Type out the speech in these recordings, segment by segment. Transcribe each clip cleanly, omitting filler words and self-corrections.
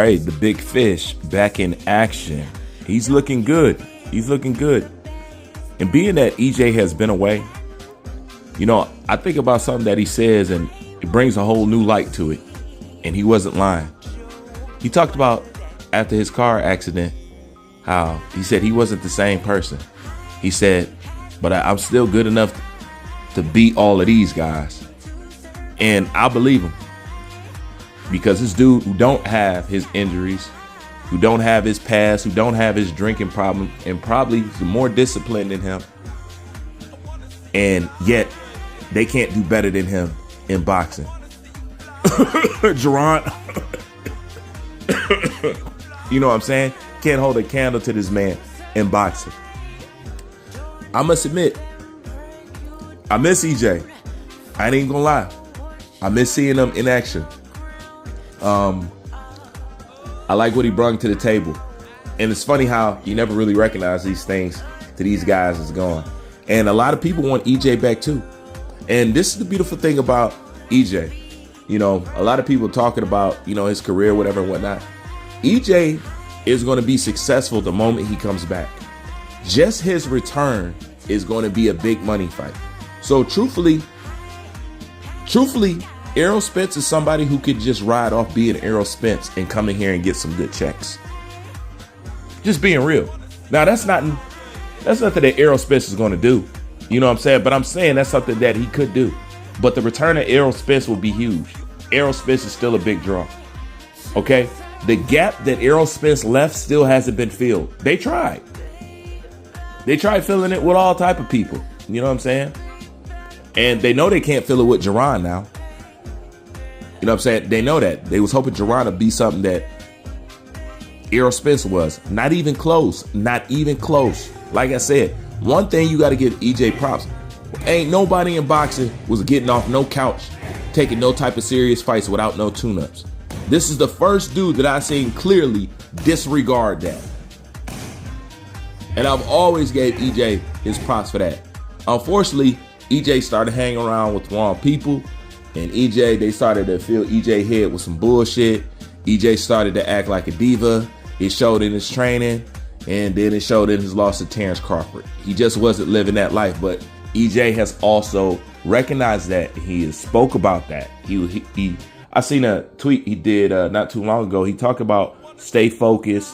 right, the big fish back in action. He's looking good. He's looking good. And being that EJ has been away, you know, I think about something that he says and it brings a whole new light to it. And he wasn't lying. He talked about after his car accident, how he said he wasn't the same person. He said, but I'm still good enough to beat all of these guys. And I believe him. Because this dude who don't have his injuries, who don't have his past, who don't have his drinking problem, and probably more disciplined than him, and yet they can't do better than him in boxing. Gerard, you know what I'm saying? Can't hold a candle to this man in boxing. I must admit, I miss EJ. I ain't even gonna lie. I miss seeing him in action. I like what he brought to the table. And it's funny how you never really recognize these things to these guys is gone. And a lot of people want EJ back too. And this is the beautiful thing about EJ. You know, a lot of people talking about, you know, his career, whatever and whatnot. EJ is going to be successful the moment he comes back. Just his return is going to be a big money fight. So truthfully, Errol Spence is somebody who could just ride off being Errol Spence and come in here and get some good checks. Just being real. Now that's nothing that Errol Spence is going to do. You know what I'm saying? But I'm saying that's something that he could do. But the return of Errol Spence will be huge. Errol Spence is still a big draw. Okay? The gap that Errol Spence left still hasn't been filled. They tried. They tried filling it with all type of people. You know what I'm saying? And they know they can't fill it with Jerron now. You know what I'm saying? They know that. They was hoping Jerron would be something that Errol Spence was. Not even close. Not even close. Like I said, one thing you got to give EJ props. Ain't nobody in boxing was getting off no couch, taking no type of serious fights without no tune-ups. This is the first dude that I've seen clearly disregard that. And I've always gave EJ his props for that. Unfortunately, EJ started hanging around with the wrong people. And they started to fill EJ head with some bullshit. EJ started to act like a diva. It showed in his training. And then it showed in his loss to Terrence Crawford. He just wasn't living that life. But EJ has also recognized that. He spoke about that. I seen a tweet he did not too long ago. He talked about stay focused,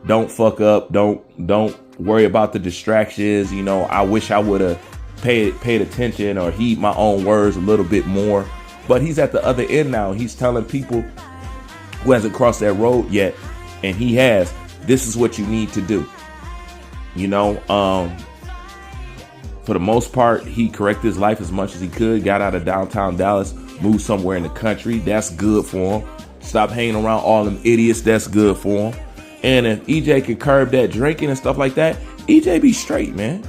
don't fuck up, don't worry about the distractions. You know, I wish I would have paid attention or heed my own words a little bit more. But he's at the other end now. He's telling people who hasn't crossed that road yet, and he has, this is what you need to do. You know, for the most part, he corrected his life as much as he could, got out of downtown Dallas, moved somewhere in the country. That's good for him. Stop hanging around all them idiots. That's good for him. And if EJ can curb that drinking and stuff like that, EJ be straight, man.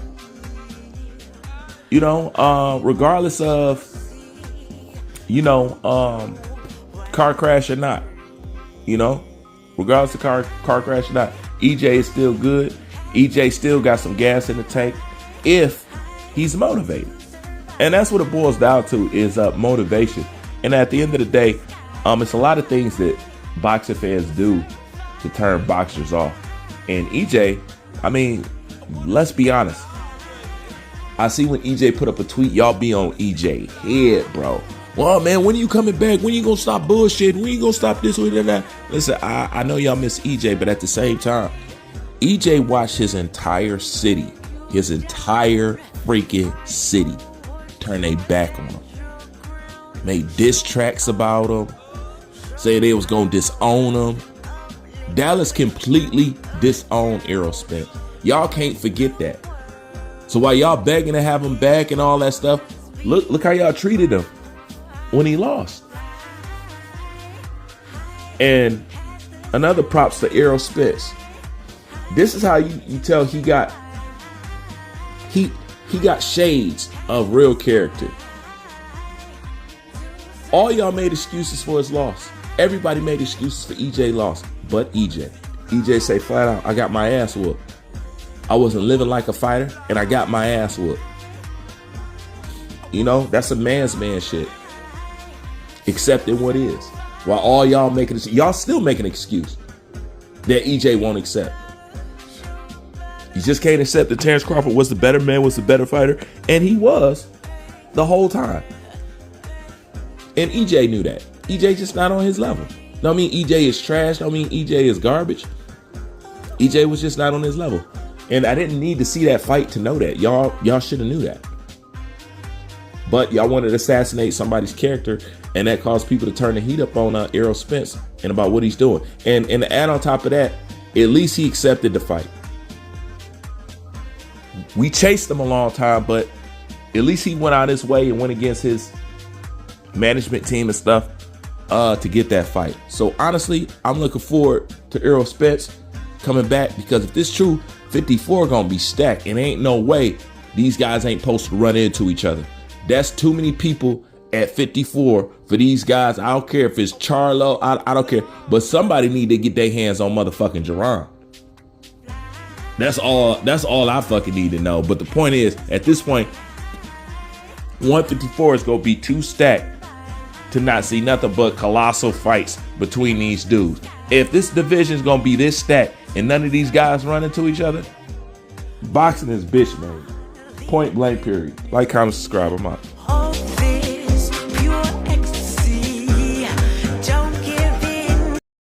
You know, regardless of, you know, car crash or not, you know, regardless of car crash or not, EJ is still good. EJ still got some gas in the tank if he's motivated. And that's what it boils down to is motivation. And at the end of the day, it's a lot of things that boxing fans do to turn boxers off. And EJ, I mean, let's be honest. I see when EJ put up a tweet, y'all be on EJ head, bro. Well, man, when are you coming back? When are you going to stop bullshitting? When are you going to stop this, when, and that? Listen, I know y'all miss EJ, but at the same time, EJ watched his entire city, his entire freaking city, turn their back on him. Made diss tracks about him. Say they was going to disown him. Dallas completely disowned Errol Spence. Y'all can't forget that. So while y'all begging to have him back and all that stuff, look how y'all treated him when he lost. And another props to Errol Spence. This is how you tell he got shades of real character. All y'all made excuses for his loss. Everybody made excuses for EJ loss, but EJ. EJ say flat out, I got my ass whooped. I wasn't living like a fighter, and I got my ass whooped. You know, that's a man's man shit. Accepting what is. While all y'all making y'all still making an excuse. that EJ won't accept. He just can't accept that Terrence Crawford was the better man, was the better fighter, and he was the whole time. And EJ knew that. EJ just not on his level. Don't mean EJ is trash. Don't mean EJ is garbage. EJ was just not on his level. And I didn't need to see that fight to know that. Y'all should have knew that. But y'all wanted to assassinate somebody's character, and that caused people to turn the heat up on Errol Spence and about what he's doing. And to add on top of that, at least he accepted the fight. We chased him a long time, but at least he went out his way and went against his management team and stuff to get that fight. So honestly, I'm looking forward to Errol Spence coming back, because if this true, 54 gonna be stacked, and ain't no way these guys ain't supposed to run into each other. That's too many people at 54 for these guys. I don't care if it's Charlo, I don't care, but somebody need to get their hands on motherfucking Jerron. That's all I fucking need to know. But the point is, at this point, 154 is gonna be too stacked to not see nothing but colossal fights between these dudes. If this division is gonna be this stacked and none of these guys run into each other, boxing is bitch made. Point blank period. Like, comment, subscribe. I'm out.